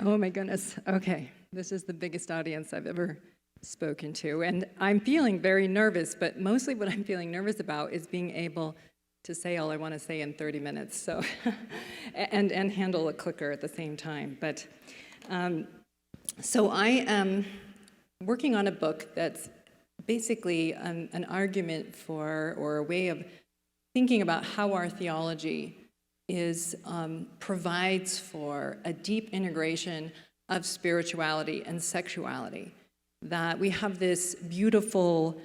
Oh my goodness. Okay. This is the biggest audience I've ever spoken to. And I'm feeling very nervous, but mostly what I'm feeling nervous about is being able to say all I want to say in 30 minutes. So, and handle a clicker at the same time. But, so I am working on a book that's basically an argument for, or a way of thinking about how our theology provides for a deep integration of spirituality and sexuality. That we have this beautiful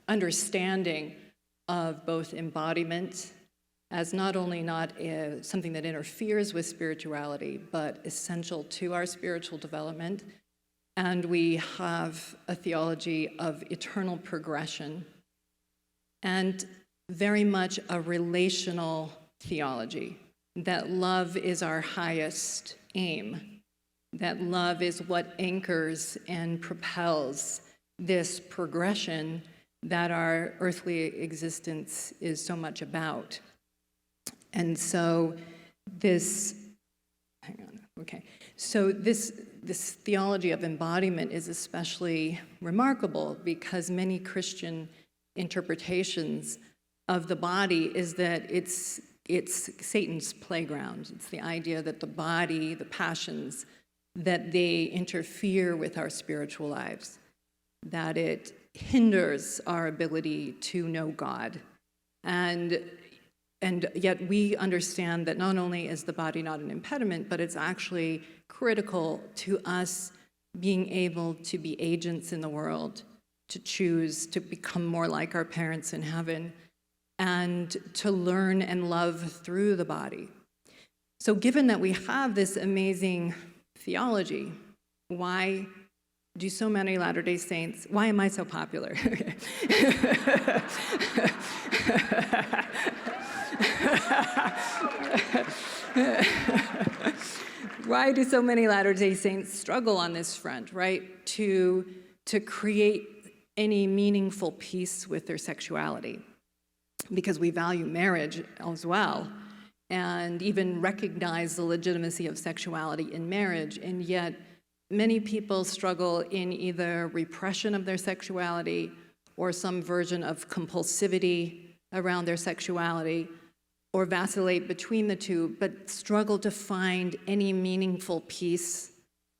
understanding of both embodiment as not only not something that interferes with spirituality, but essential to our spiritual development. And we have a theology of eternal progression and very much a relational theology, that love is our highest aim, that love is what anchors and propels this progression that our earthly existence is so much about. And so this theology of embodiment is especially remarkable because many Christian interpretations of the body is that it's Satan's playground. It's the idea that the body, the passions, that they interfere with our spiritual lives, that it hinders our ability to know God. And yet we understand that not only is the body not an impediment, but it's actually critical to us being able to be agents in the world, to choose to become more like our parents in heaven, and to learn and love through the body. So given that we have this amazing theology, why do so many Latter-day Saints, why am I so popular? Why do so many Latter-day Saints struggle on this front, right? To create any meaningful peace with their sexuality. Because we value marriage as well, and even recognize the legitimacy of sexuality in marriage, and yet many people struggle in either repression of their sexuality or some version of compulsivity around their sexuality, or vacillate between the two, but struggle to find any meaningful peace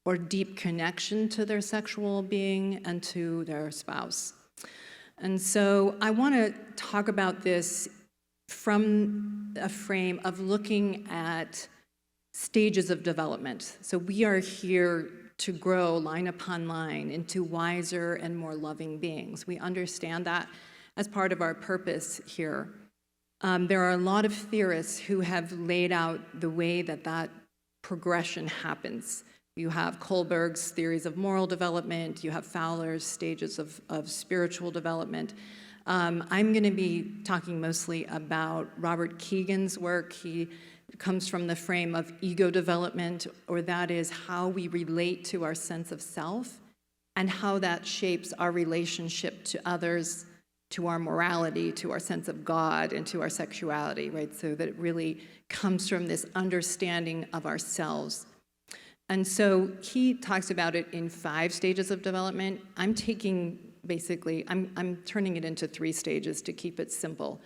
or deep connection to their sexual being and to their spouse. And so I want to talk about this from a frame of looking at stages of development. So we are here to grow line upon line into wiser and more loving beings. We understand that as part of our purpose here. There are a lot of theorists who have laid out the way that progression happens. You have Kohlberg's theories of moral development, you have Fowler's stages of spiritual development. I'm going to be talking mostly about Robert Kegan's work. He comes from the frame of ego development, or that is how we relate to our sense of self and how that shapes our relationship to others, to our morality, to our sense of God, and to our sexuality, right? So that it really comes from this understanding of ourselves. And so he talks about it in 5 stages of development. I'm turning it into 3 stages to keep it simple.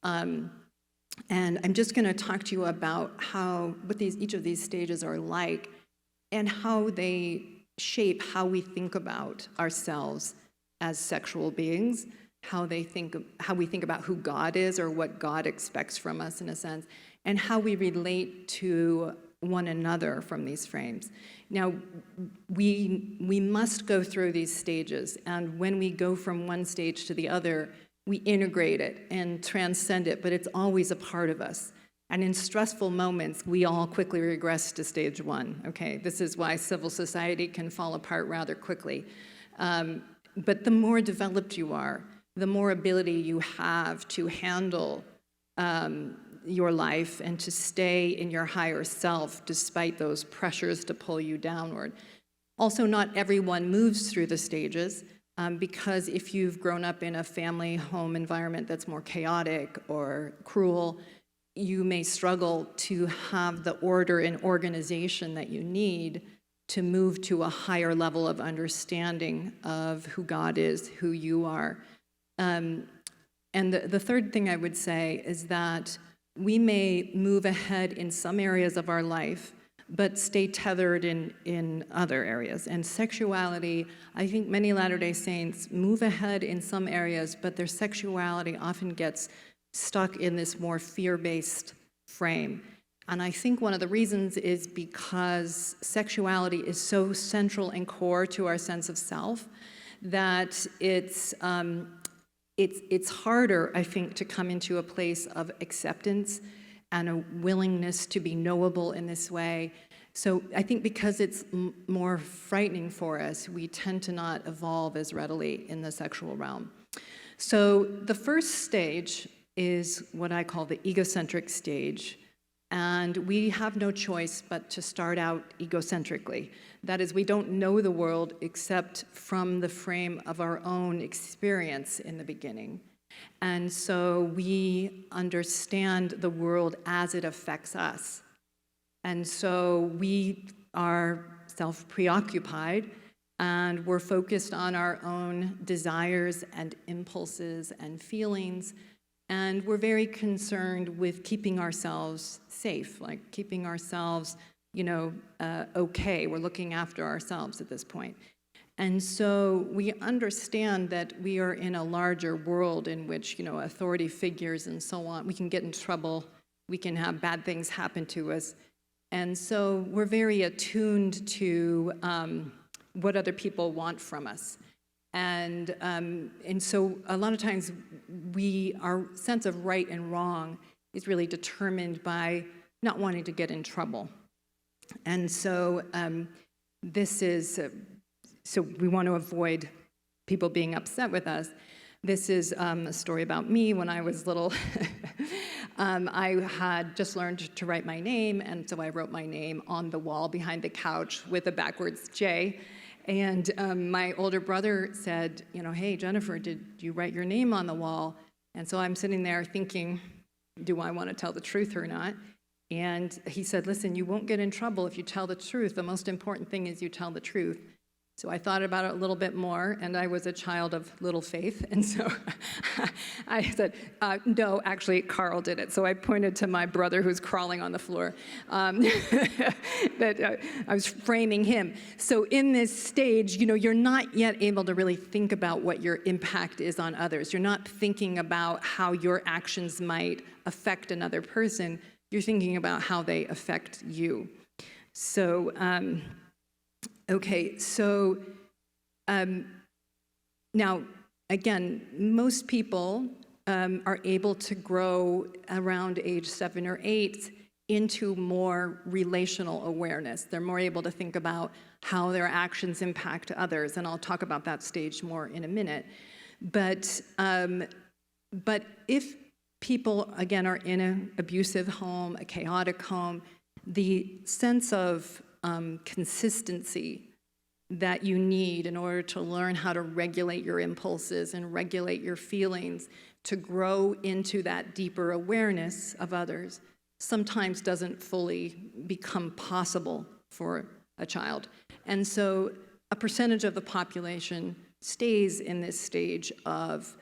And I'm just going to talk to you about what each of these stages are like and how they shape how we think about ourselves as sexual beings, how we think about who God is or what God expects from us in a sense, and how we relate to one another from these frames. Now, we must go through these stages, and when we go from one stage to the other, we integrate it and transcend it, but it's always a part of us. And in stressful moments, we all quickly regress to stage 1, okay? This is why civil society can fall apart rather quickly. But the more developed you are, the more ability you have to handle your life and to stay in your higher self despite those pressures to pull you downward. Also, not everyone moves through the stages because if you've grown up in a family home environment that's more chaotic or cruel, you may struggle to have the order and organization that you need to move to a higher level of understanding of who God is, who you are. And the third thing I would say is that we may move ahead in some areas of our life, but stay tethered in other areas. And sexuality, I think many Latter-day Saints move ahead in some areas, but their sexuality often gets stuck in this more fear-based frame. And I think one of the reasons is because sexuality is so central and core to our sense of self that it's harder, I think, to come into a place of acceptance and a willingness to be knowable in this way. So I think because it's more frightening for us, we tend to not evolve as readily in the sexual realm. So the first stage is what I call the egocentric stage. And we have no choice but to start out egocentrically. That is, we don't know the world except from the frame of our own experience in the beginning. And so we understand the world as it affects us. And so we are self-preoccupied, and we're focused on our own desires and impulses and feelings. And we're very concerned with keeping ourselves safe, like keeping ourselves, okay. We're looking after ourselves at this point. And so we understand that we are in a larger world in which, authority figures and so on, we can get in trouble, we can have bad things happen to us. And so we're very attuned to what other people want from us. And so a lot of times our sense of right and wrong is really determined by not wanting to get in trouble. And so so we want to avoid people being upset with us. This is a story about me when I was little. I had just learned to write my name, and so I wrote my name on the wall behind the couch with a backwards J. And my older brother said, hey, Jennifer, did you write your name on the wall? And so I'm sitting there thinking, do I want to tell the truth or not? And he said, listen, you won't get in trouble if you tell the truth. The most important thing is you tell the truth. So I thought about it a little bit more, and I was a child of little faith, and so I said, no, actually, Carl did it. So I pointed to my brother who's crawling on the floor, that I was framing him. So in this stage, you're not yet able to really think about what your impact is on others. You're not thinking about how your actions might affect another person. You're thinking about how they affect you. So, okay, so now, again, most people are able to grow around age 7 or 8 into more relational awareness. They're more able to think about how their actions impact others, and I'll talk about that stage more in a minute. But if people, again, are in an abusive home, a chaotic home, the sense of consistency that you need in order to learn how to regulate your impulses and regulate your feelings to grow into that deeper awareness of others sometimes doesn't fully become possible for a child. And so a percentage of the population stays in this stage of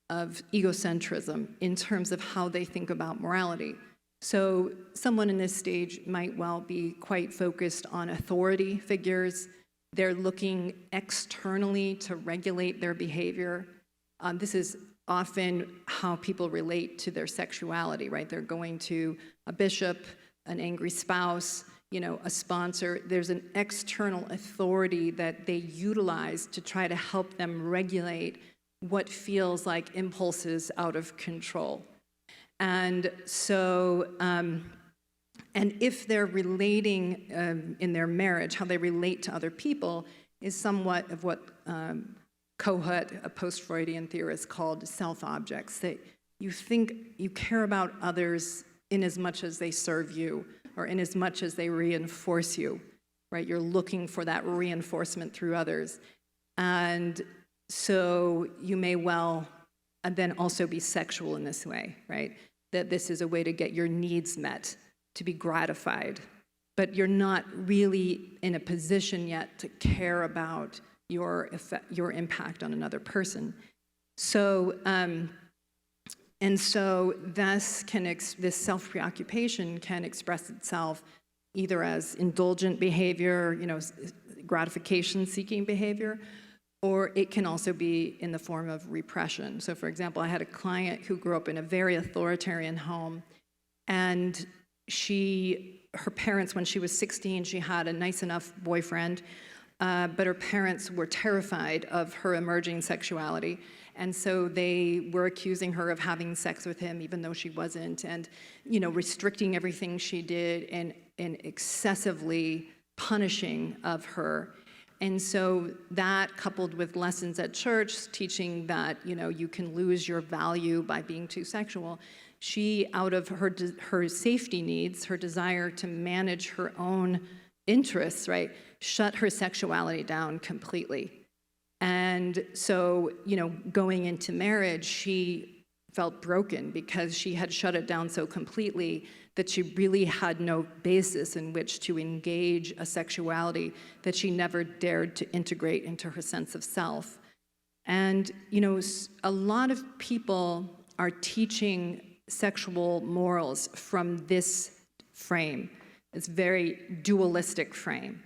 egocentrism in terms of how they think about morality. So someone in this stage might well be quite focused on authority figures. They're looking externally to regulate their behavior. This is often how people relate to their sexuality, right? They're going to a bishop, an angry spouse, a sponsor. There's an external authority that they utilize to try to help them regulate what feels like impulses out of control. And so, and if they're relating in their marriage, how they relate to other people is somewhat of what Kohut, a post-Freudian theorist, called self-objects, that you think you care about others in as much as they serve you or in as much as they reinforce you, right? You're looking for that reinforcement through others. And so you may well and then also be sexual in this way, right? that this is a way to get your needs met, to be gratified, but you're not really in a position yet to care about your impact on another person. So, and so this self-preoccupation can express itself either as indulgent behavior, gratification-seeking behavior, or it can also be in the form of repression. So for example, I had a client who grew up in a very authoritarian home, and her parents, when she was 16, she had a nice enough boyfriend, but her parents were terrified of her emerging sexuality. And so they were accusing her of having sex with him, even though she wasn't, and restricting everything she did and excessively punishing of her. And so that, coupled with lessons at church teaching that you can lose your value by being too sexual, she, out of her safety needs, her desire to manage her own interests, right, shut her sexuality down completely. And so, going into marriage, she felt broken because she had shut it down so completely that she really had no basis in which to engage a sexuality that she never dared to integrate into her sense of self. And, a lot of people are teaching sexual morals from this frame, this very dualistic frame,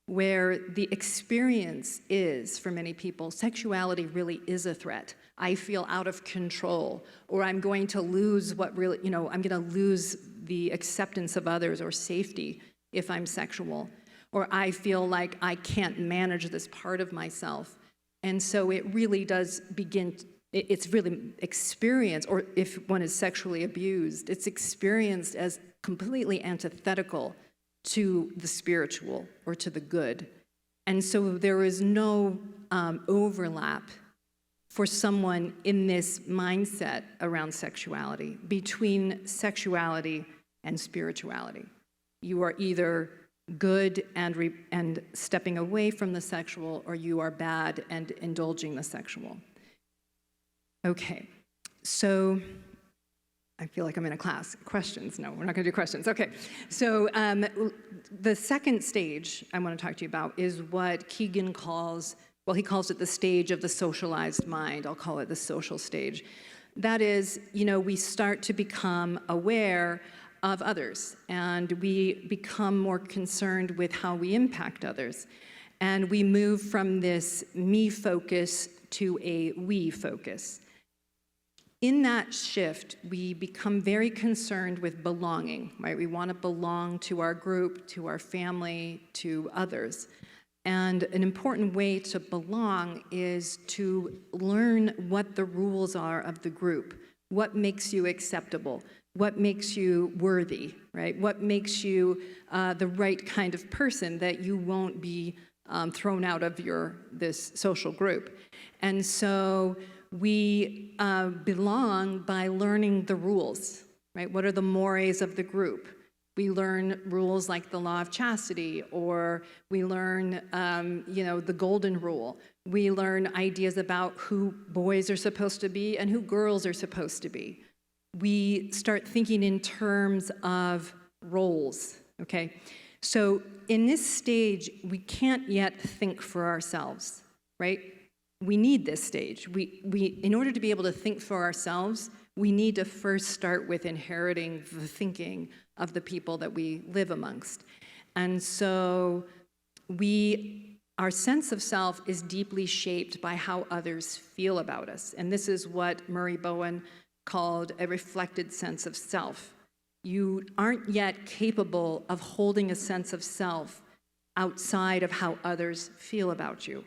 where the experience is, for many people, sexuality really is a threat. I feel out of control, or I'm going to lose I'm going to lose the acceptance of others or safety if I'm sexual, or I feel like I can't manage this part of myself. And so it really does it's really experienced, or if one is sexually abused, it's experienced as completely antithetical to the spiritual or to the good. And so there is no overlap for someone in this mindset around sexuality, between sexuality and spirituality. You are either good and stepping away from the sexual, or you are bad and indulging the sexual. Okay, so I feel like I'm in a class. Questions? No, we're not going to do questions. Okay, so the second stage I want to talk to you about is what Keegan calls, he calls it the stage of the socialized mind. I'll call it the social stage. That is, we start to become aware of others, and we become more concerned with how we impact others. And we move from this me focus to a we focus. In that shift, we become very concerned with belonging, right? We want to belong to our group, to our family, to others. And an important way to belong is to learn what the rules are of the group, what makes you acceptable, what makes you worthy, right? What makes you the right kind of person that you won't be thrown out of this social group. And so we belong by learning the rules, right? What are the mores of the group? We learn rules like the law of chastity, or we learn, the golden rule. We learn ideas about who boys are supposed to be and who girls are supposed to be. We start thinking in terms of roles, okay? So in this stage, we can't yet think for ourselves, right? We need this stage. We in order to be able to think for ourselves, we need to first start with inheriting the thinking of the people that we live amongst. And so our sense of self is deeply shaped by how others feel about us. And this is what Murray Bowen called a reflected sense of self. You aren't yet capable of holding a sense of self outside of how others feel about you.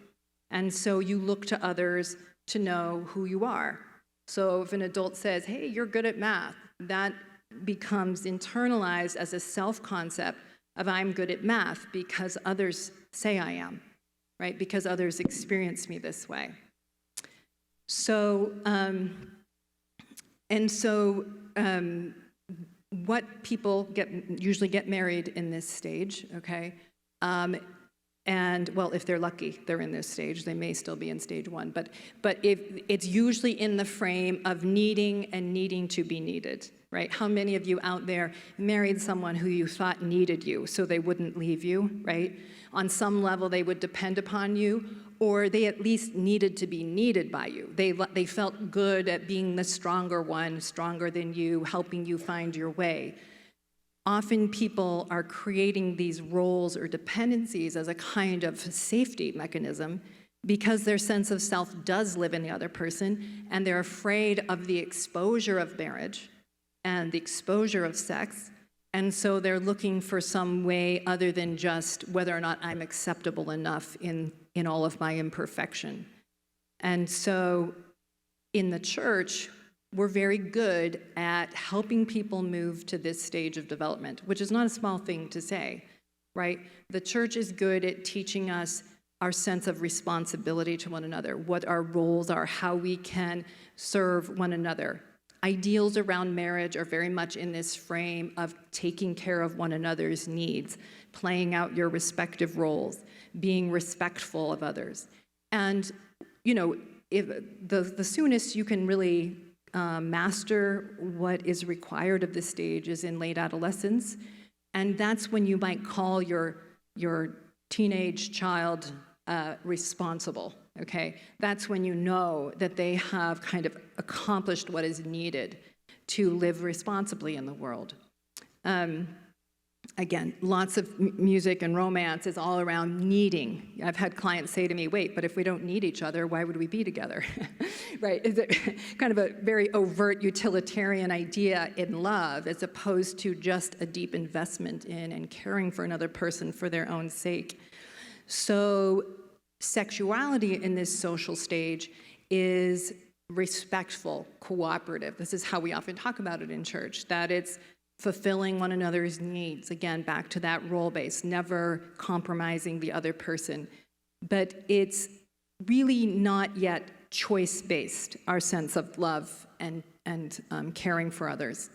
And so you look to others to know who you are. So if an adult says, hey, you're good at math, that becomes internalized as a self-concept of I'm good at math because others say I am, right? Because others experience me this way. So, what people usually get married in this stage, okay? And, well, if they're lucky, they're in this stage. They may still be in stage 1. But if it's usually in the frame of needing and needing to be needed, right? How many of you out there married someone who you thought needed you so they wouldn't leave you, right? On some level, they would depend upon you, or they at least needed to be needed by you. They felt good at being the stronger one, stronger than you, helping you find your way. Often people are creating these roles or dependencies as a kind of safety mechanism because their sense of self does live in the other person, and they're afraid of the exposure of marriage and the exposure of sex, and so they're looking for some way other than just whether or not I'm acceptable enough in all of my imperfection. And so in the church, we're very good at helping people move to this stage of development, which is not a small thing to say, right? The church is good at teaching us our sense of responsibility to one another, what our roles are, how we can serve one another. Ideals around marriage are very much in this frame of taking care of one another's needs, playing out your respective roles, being respectful of others. And, if the soonest you can really master what is required of this stage is in late adolescence, and that's when you might call your teenage child responsible, okay? That's when you know that they have kind of accomplished what is needed to live responsibly in the world. Again, lots of music and romance is all around needing. I've had clients say to me, wait, but if we don't need each other, why would we be together? Right? Is it kind of a very overt utilitarian idea in love as opposed to just a deep investment in and caring for another person for their own sake? So sexuality in this social stage is respectful, cooperative. This is how we often talk about it in church, that it's fulfilling one another's needs. Again, back to that role base, never compromising the other person. But it's really not yet choice-based, our sense of love and caring for others.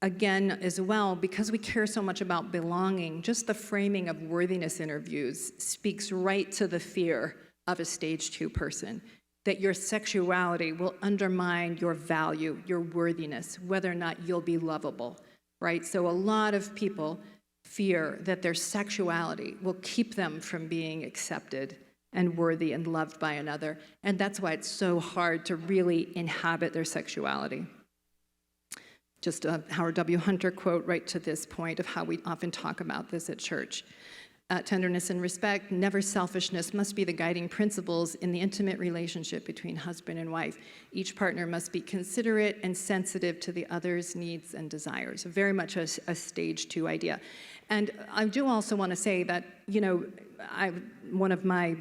Again, as well, because we care so much about belonging, just the framing of worthiness interviews speaks right to the fear of a stage 2 person, that your sexuality will undermine your value, your worthiness, whether or not you'll be lovable, right? So a lot of people fear that their sexuality will keep them from being accepted and worthy and loved by another, and that's why it's so hard to really inhabit their sexuality. Just a Howard W. Hunter quote right to this point of how we often talk about this at church. Tenderness and respect, never selfishness, must be the guiding principles in the intimate relationship between husband and wife. Each partner must be considerate and sensitive to the other's needs and desires. Very much a stage 2 idea. And I do also want to say that, one of my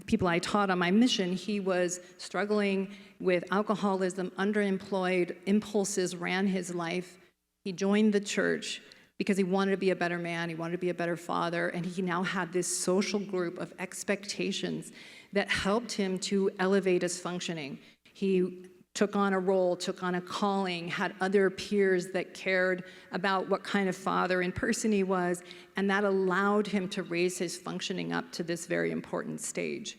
people I taught on my mission, he was struggling with alcoholism, underemployed, impulses ran his life. He joined the church because he wanted to be a better man, he wanted to be a better father, and he now had this social group of expectations that helped him to elevate his functioning. He took on a role, took on a calling, had other peers that cared about what kind of father and person he was, and that allowed him to raise his functioning up to this very important stage.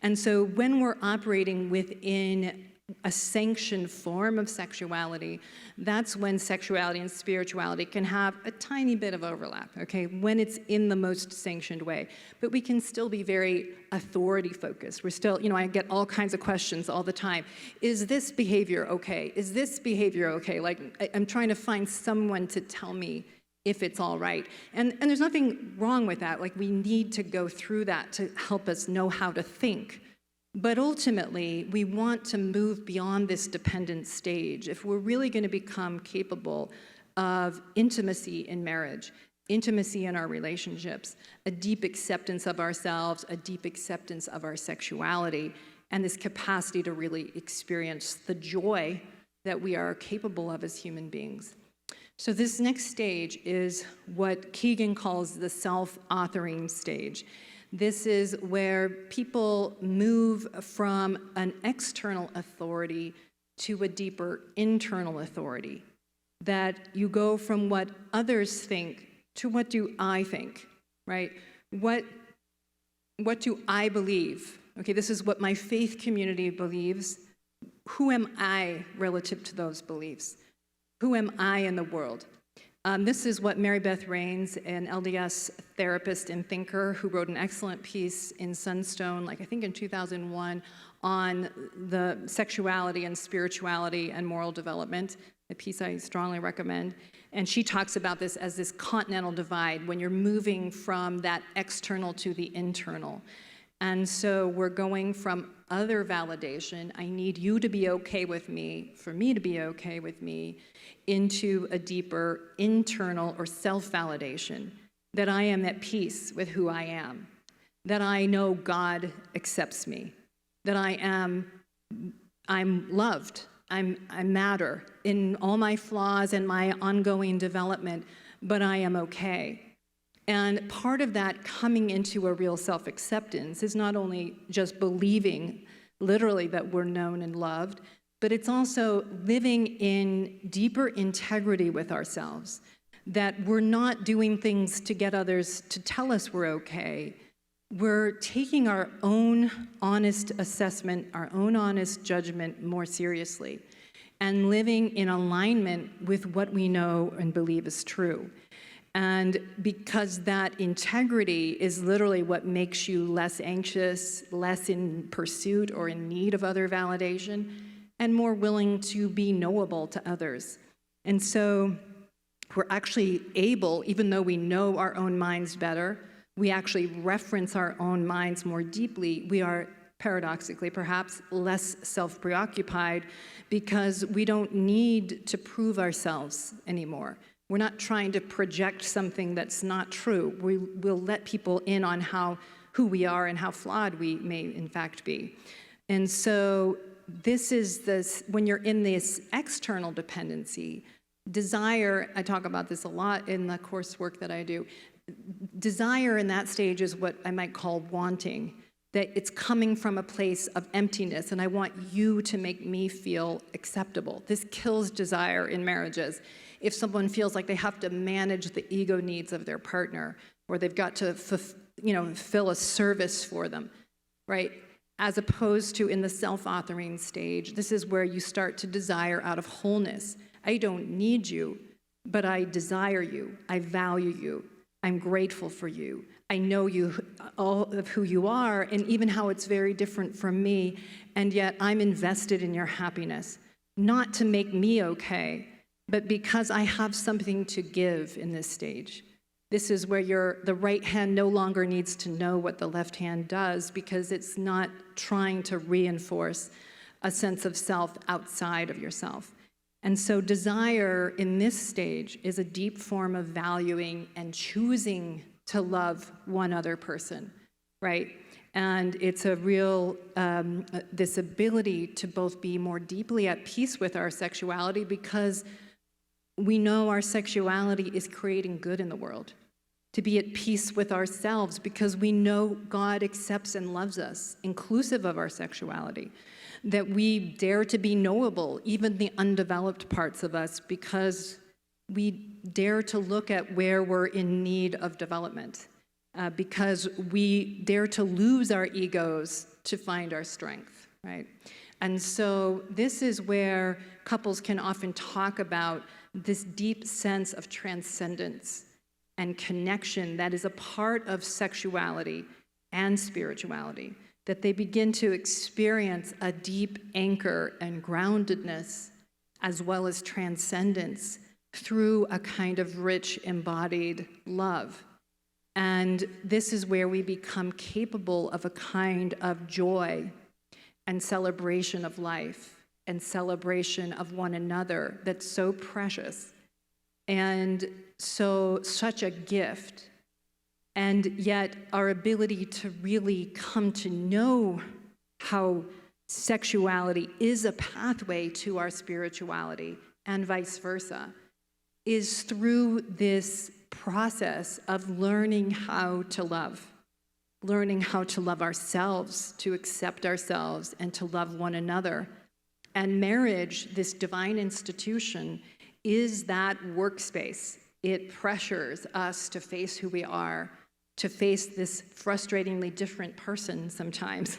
And so when we're operating within a sanctioned form of sexuality, that's when sexuality and spirituality can have a tiny bit of overlap, okay, when it's in the most sanctioned way. But we can still be very authority-focused. We're still, I get all kinds of questions all the time. Is this behavior okay? Is this behavior okay? Like, I'm trying to find someone to tell me if it's all right. And there's nothing wrong with that. Like, we need to go through that to help us know how to think. But ultimately, we want to move beyond this dependent stage if we're really going to become capable of intimacy in marriage, intimacy in our relationships, a deep acceptance of ourselves, a deep acceptance of our sexuality, and this capacity to really experience the joy that we are capable of as human beings. So this next stage is what Keegan calls the self-authoring stage. This is where people move from an external authority to a deeper internal authority. That you go from what others think to what do I think, right? What what do I believe? Okay, this is what my faith community believes. Who am I relative to those beliefs? Who am I in the world? This is what Mary Beth Raines, an LDS therapist and thinker who wrote an excellent piece in Sunstone, I think in 2001, on the sexuality and spirituality and moral development, a piece I strongly recommend. And she talks about this as this continental divide when you're moving from that external to the internal. And so we're going from other validation, I need you to be okay with me, for me to be okay with me, into a deeper internal or self-validation, that I am at peace with who I am, that I know God accepts me, that I'm loved, I matter in all my flaws and my ongoing development, but I am okay. And part of that coming into a real self-acceptance is not only just believing literally that we're known and loved, but it's also living in deeper integrity with ourselves, that we're not doing things to get others to tell us we're okay. We're taking our own honest assessment, our own honest judgment more seriously, and living in alignment with what we know and believe is true. And because that integrity is literally what makes you less anxious, less in pursuit or in need of other validation, and more willing to be knowable to others. And so we're actually able, even though we know our own minds better, we actually reference our own minds more deeply, we are paradoxically perhaps less self-preoccupied because we don't need to prove ourselves anymore. We're not trying to project something that's not true. We'll let people in on who we are and how flawed we may in fact be. And so when you're in this external dependency, desire, I talk about this a lot in the coursework that I do, desire in that stage is what I might call wanting, that it's coming from a place of emptiness, and I want you to make me feel acceptable. This kills desire in marriages. If someone feels like they have to manage the ego needs of their partner, or they've got to fill a service for them, right? As opposed to in the self-authoring stage, this is where you start to desire out of wholeness. I don't need you, but I desire you. I value you. I'm grateful for you. I know you, all of who you are, and even how it's very different from me, and yet I'm invested in your happiness, not to make me okay, but because I have something to give in this stage. This is where the right hand no longer needs to know what the left hand does because it's not trying to reinforce a sense of self outside of yourself. And so desire in this stage is a deep form of valuing and choosing to love one other person, right? And it's a real, this ability to both be more deeply at peace with our sexuality because we know our sexuality is creating good in the world, to be at peace with ourselves because we know God accepts and loves us, inclusive of our sexuality, that we dare to be knowable, even the undeveloped parts of us, because we dare to look at where we're in need of development, because we dare to lose our egos to find our strength, right? And so this is where couples can often talk about this deep sense of transcendence and connection that is a part of sexuality and spirituality, that they begin to experience a deep anchor and groundedness as well as transcendence through a kind of rich embodied love. And this is where we become capable of a kind of joy and celebration of life and celebration of one another that's so precious and such a gift. And yet our ability to really come to know how sexuality is a pathway to our spirituality and vice versa is through this process of learning how to love ourselves, to accept ourselves, and to love one another. And marriage, this divine institution, is that workspace. It pressures us to face who we are, to face this frustratingly different person sometimes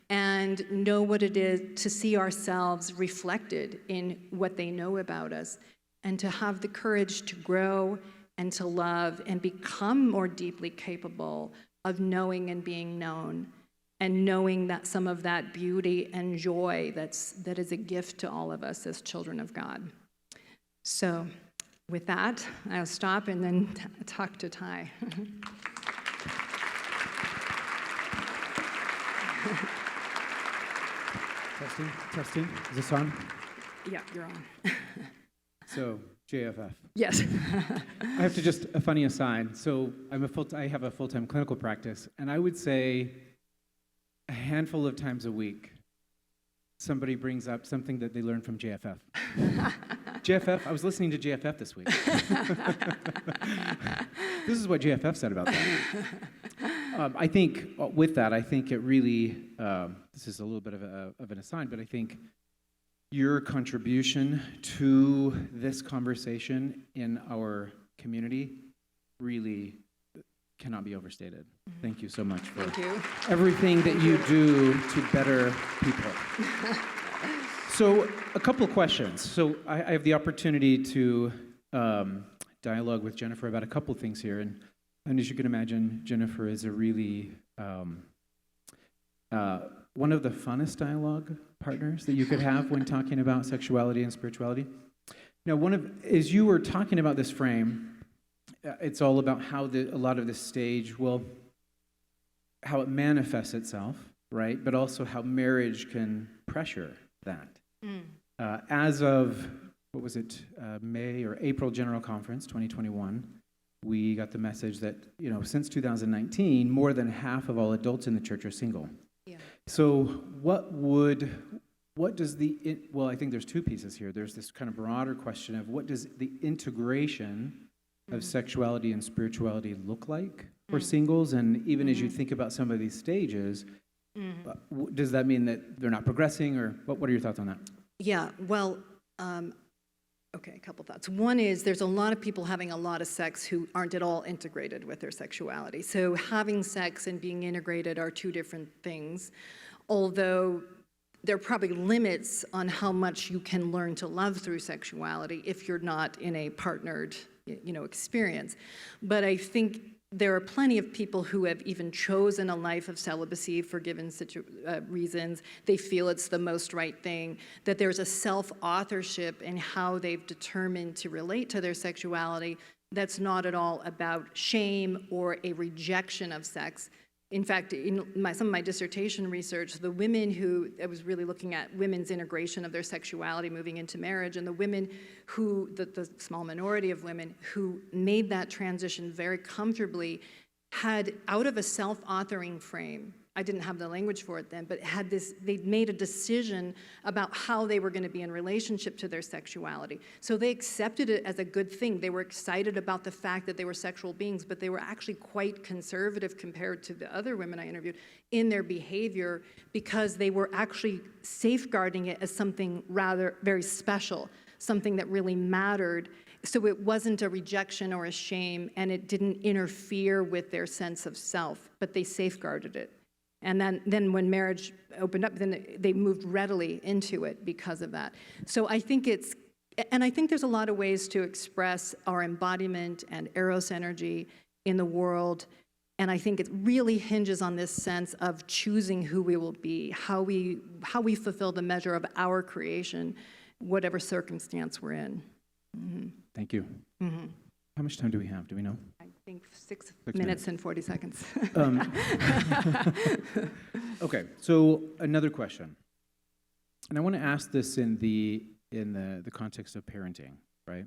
and know what it is to see ourselves reflected in what they know about us, and to have the courage to grow and to love and become more deeply capable of knowing and being known, and knowing that some of that beauty and joy that is a gift to all of us as children of God. So with that, I'll stop and then talk to Ty. Testing. Is this on? Yeah, you're on. So, JFF. Yes. I have to just, a funny aside. So, I have a full-time clinical practice, and I would say a handful of times a week, somebody brings up something that they learned from JFF. JFF, I was listening to JFF this week. This is what JFF said about that. I think with that, I think it really, this is a little bit of an aside, but I think your contribution to this conversation in our community really cannot be overstated. Thank you so much for everything that you do to better people. So a couple of questions. So I have the opportunity to dialogue with Jennifer about a couple of things here. And as you can imagine, Jennifer is a really one of the funnest dialogue partners that you could have when talking about sexuality and spirituality. Now, as you were talking about this frame, it's all about how a lot of this stage how it manifests itself, right? But also how marriage can pressure that. As of, what was it, May or April General Conference 2021, we got the message that, since 2019, more than half of all adults in the church are single. Yeah. So I think there's two pieces here. There's this kind of broader question of what does the integration of sexuality and spirituality look like for singles? And even as you think about some of these stages, does that mean that they're not progressing, or what are your thoughts on that? Yeah, well, okay, a couple thoughts. One is there's a lot of people having a lot of sex who aren't at all integrated with their sexuality. So having sex and being integrated are two different things, although there are probably limits on how much you can learn to love through sexuality if you're not in a partnered, experience. But I think there are plenty of people who have even chosen a life of celibacy for given reasons. They feel it's the most right thing, that there's a self-authorship in how they've determined to relate to their sexuality that's not at all about shame or a rejection of sex. In fact, in some of my dissertation research, the women I was really looking at women's integration of their sexuality moving into marriage, and the women the small minority of women who made that transition very comfortably had, out of a self-authoring frame, I didn't have the language for it then, but they'd made a decision about how they were going to be in relationship to their sexuality. So they accepted it as a good thing. They were excited about the fact that they were sexual beings, but they were actually quite conservative compared to the other women I interviewed in their behavior, because they were actually safeguarding it as something rather very special, something that really mattered. So it wasn't a rejection or a shame, and it didn't interfere with their sense of self, but they safeguarded it. And then when marriage opened up, then they moved readily into it because of that. So I think there's a lot of ways to express our embodiment and eros energy in the world. And I think it really hinges on this sense of choosing who we will be, how we fulfill the measure of our creation, whatever circumstance we're in. Mm-hmm. Thank you. Mm-hmm. How much time do we have? Do we know? I think 6 minutes and 40 seconds. Okay, so another question. And I want to ask this in the context of parenting, right?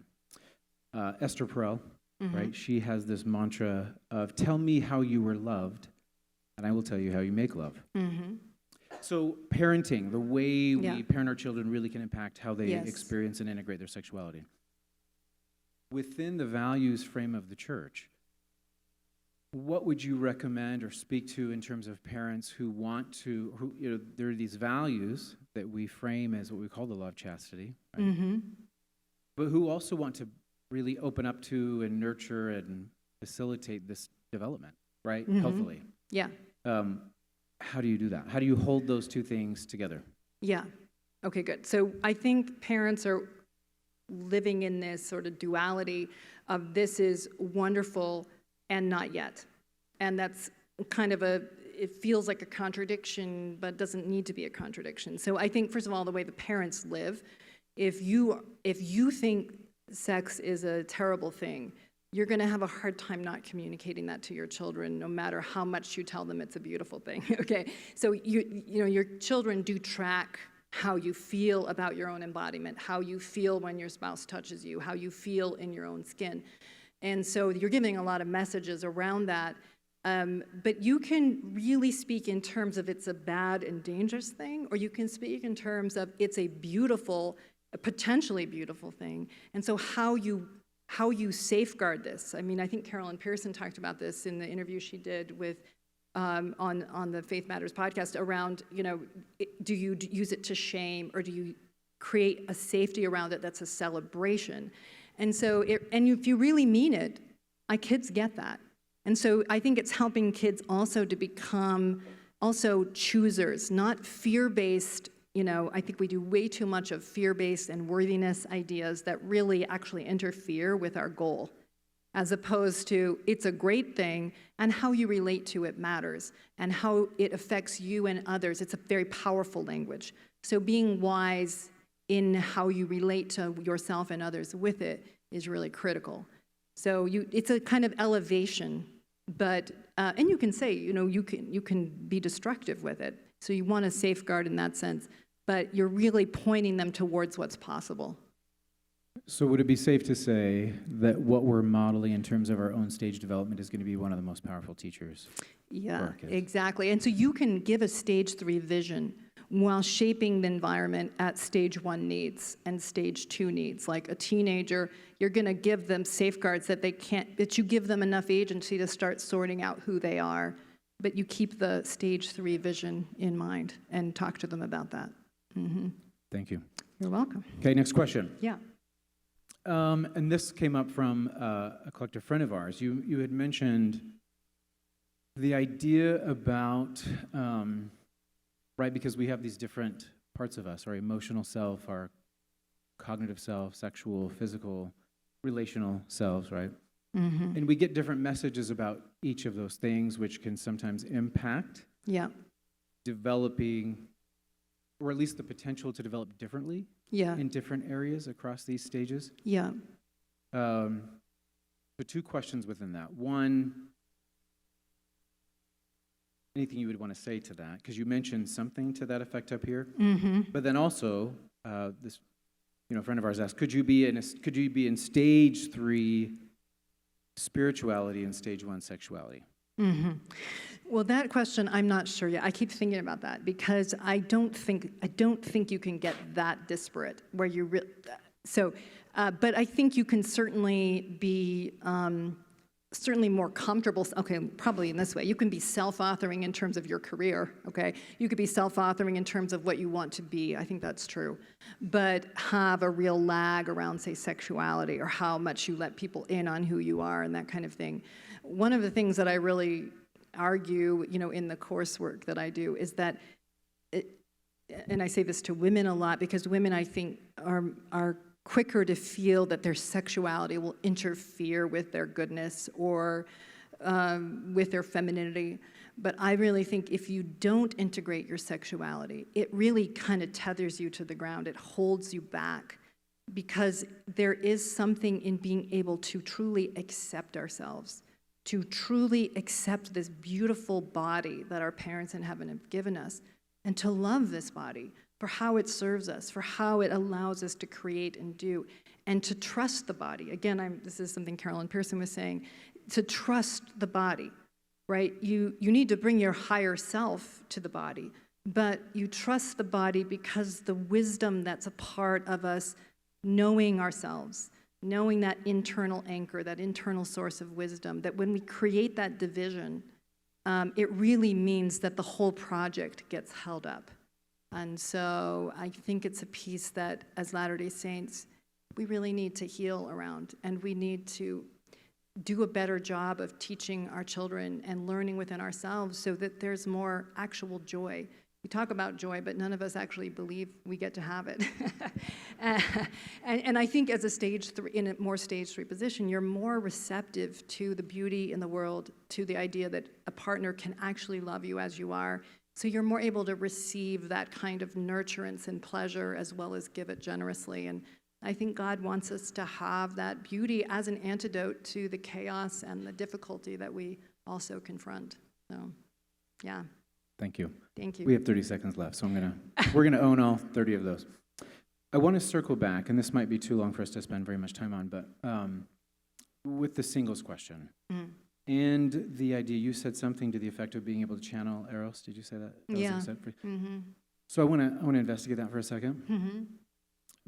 Esther Perel, right? She has this mantra of, tell me how you were loved, and I will tell you how you make love. Mm-hmm. So parenting, the way we parent our children really can impact how they experience and integrate their sexuality. Within the values frame of the church, what would you recommend or speak to in terms of parents who there are these values that we frame as what we call the law of chastity, right? But who also want to really open up to and nurture and facilitate this development? right? Mm-hmm. Healthily. Yeah. How do you do that? How do you hold those two things together? Yeah. Okay, good. So I think parents are living in this sort of duality of this is wonderful and not yet. And that's kind of it feels like a contradiction, but doesn't need to be a contradiction. So I think, first of all, the way the parents live, if you think sex is a terrible thing, you're going to have a hard time not communicating that to your children, no matter how much you tell them it's a beautiful thing. Okay, so your children do track how you feel about your own embodiment, how you feel when your spouse touches you, how you feel in your own skin, and so you're giving a lot of messages around that. But you can really speak in terms of it's a bad and dangerous thing, or you can speak in terms of it's a beautiful, a potentially beautiful thing, and so how you safeguard this. I mean, I think Carolyn Pearson talked about this in the interview she did with on the Faith Matters podcast around, do you use it to shame, or do you create a safety around it that's a celebration? And so, if you really mean it, kids get that. And so I think it's helping kids also to become also choosers, not fear-based. I think we do way too much of fear-based and worthiness ideas that really actually interfere with our goal, as opposed to it's a great thing, and how you relate to it matters, and how it affects you and others. It's a very powerful language. So being wise in how you relate to yourself and others with it is really critical. So it's a kind of elevation, but and you can say, you can be destructive with it. So you want to safeguard in that sense, but you're really pointing them towards what's possible. So would it be safe to say that what we're modeling in terms of our own stage development is going to be one of the most powerful teachers? Yeah, exactly. And so you can give a stage 3 vision while shaping the environment at stage 1 needs and stage 2 needs. Like a teenager, you're going to give them safeguards that you give them enough agency to start sorting out who they are, but you keep the stage 3 vision in mind and talk to them about that. Mm-hmm. Thank you. You're welcome. Okay, next question. Yeah. And this came up from a collective friend of ours. You had mentioned the idea about, right, because we have these different parts of us, our emotional self, our cognitive self, sexual, physical, relational selves, right? Mm-hmm. And we get different messages about each of those things, which can sometimes impact developing, or at least the potential to develop differently in different areas across these stages. Yeah. So 2 questions within that. One, anything you would want to say to that? Because you mentioned something to that effect up here. Mm-hmm. But then also, this friend of ours asked, could you be in stage 3 spirituality and stage 1 sexuality? Mm-hmm. Well, that question, I'm not sure yet. I keep thinking about that because I don't think you can get that disparate where you but I think you can certainly be certainly more comfortable. Okay, probably in this way, you can be self-authoring in terms of your career. Okay, you could be self-authoring in terms of what you want to be. I think that's true, but have a real lag around, say, sexuality or how much you let people in on who you are and that kind of thing. One of the things that I really argue, in the coursework that I do is that, and I say this to women a lot because women, I think, are quicker to feel that their sexuality will interfere with their goodness or with their femininity. But I really think if you don't integrate your sexuality, it really kind of tethers you to the ground. It holds you back because there is something in being able to truly accept ourselves, to truly accept this beautiful body that our parents in heaven have given us, and to love this body for how it serves us, for how it allows us to create and do, and to trust the body. Again, this is something Carolyn Pearson was saying, to trust the body, right? You need to bring your higher self to the body, but you trust the body because the wisdom that's a part of us knowing ourselves, knowing that internal anchor, that internal source of wisdom, that when we create that division, it really means that the whole project gets held up. And so I think it's a piece that, as Latter-day Saints, we really need to heal around, and we need to do a better job of teaching our children and learning within ourselves so that there's more actual joy. We talk about joy, but none of us actually believe we get to have it. and I think as in a more stage 3 position, you're more receptive to the beauty in the world, to the idea that a partner can actually love you as you are. So you're more able to receive that kind of nurturance and pleasure as well as give it generously. And I think God wants us to have that beauty as an antidote to the chaos and the difficulty that we also confront. So, yeah. Thank you. Thank you. We have 30 seconds left, so we're gonna own all 30 of those. I want to circle back, and this might be too long for us to spend very much time on, but with the singles question. Mm. And the idea, you said something to the effect of being able to channel Eros. Did you say that? Yeah. Mm-hmm. So I want to investigate that for a second. Mm-hmm.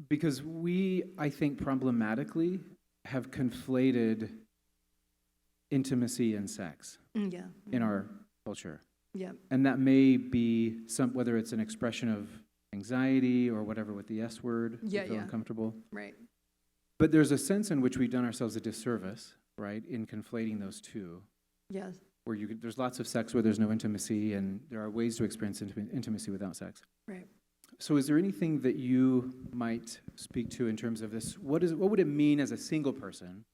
Because we, I think, problematically have conflated intimacy and sex Yeah. in our culture. Yeah. And that may be whether it's an expression of anxiety or whatever with the S word, we feel uncomfortable. Right. But there's a sense in which we've done ourselves a disservice, right, in conflating those two. Yes. Where there's lots of sex where there's no intimacy, and there are ways to experience intimacy without sex. Right. So is there anything that you might speak to in terms of this? What would it mean as a single person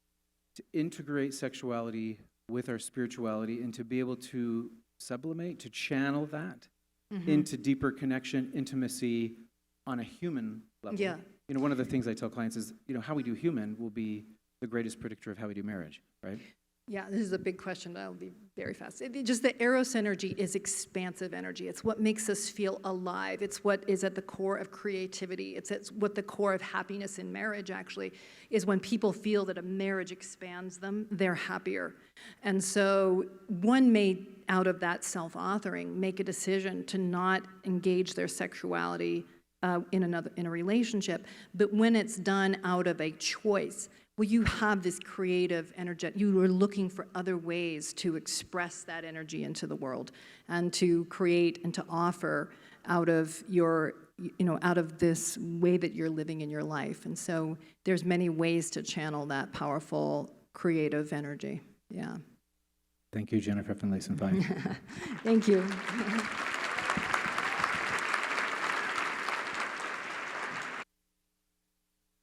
to integrate sexuality with our spirituality and to be able to sublimate, to channel that into deeper connection, intimacy on a human level? Yeah. You know, one of the things I tell clients is, how we do human will be the greatest predictor of how we do marriage, right? Yeah, this is a big question, but I'll be very fast. Just the Eros energy is expansive energy. It's what makes us feel alive. It's what is at the core of creativity. It's what the core of happiness in marriage, actually, is when people feel that a marriage expands them, they're happier. And so one may, out of that self-authoring, make a decision to not engage their sexuality in a relationship, but when it's done out of a choice, well, you have this creative energy. You are looking for other ways to express that energy into the world and to create and to offer out of out of this way that you're living in your life. And so there's many ways to channel that powerful creative energy. Yeah. Thank you, Jennifer Finlayson-Fife. Thank you.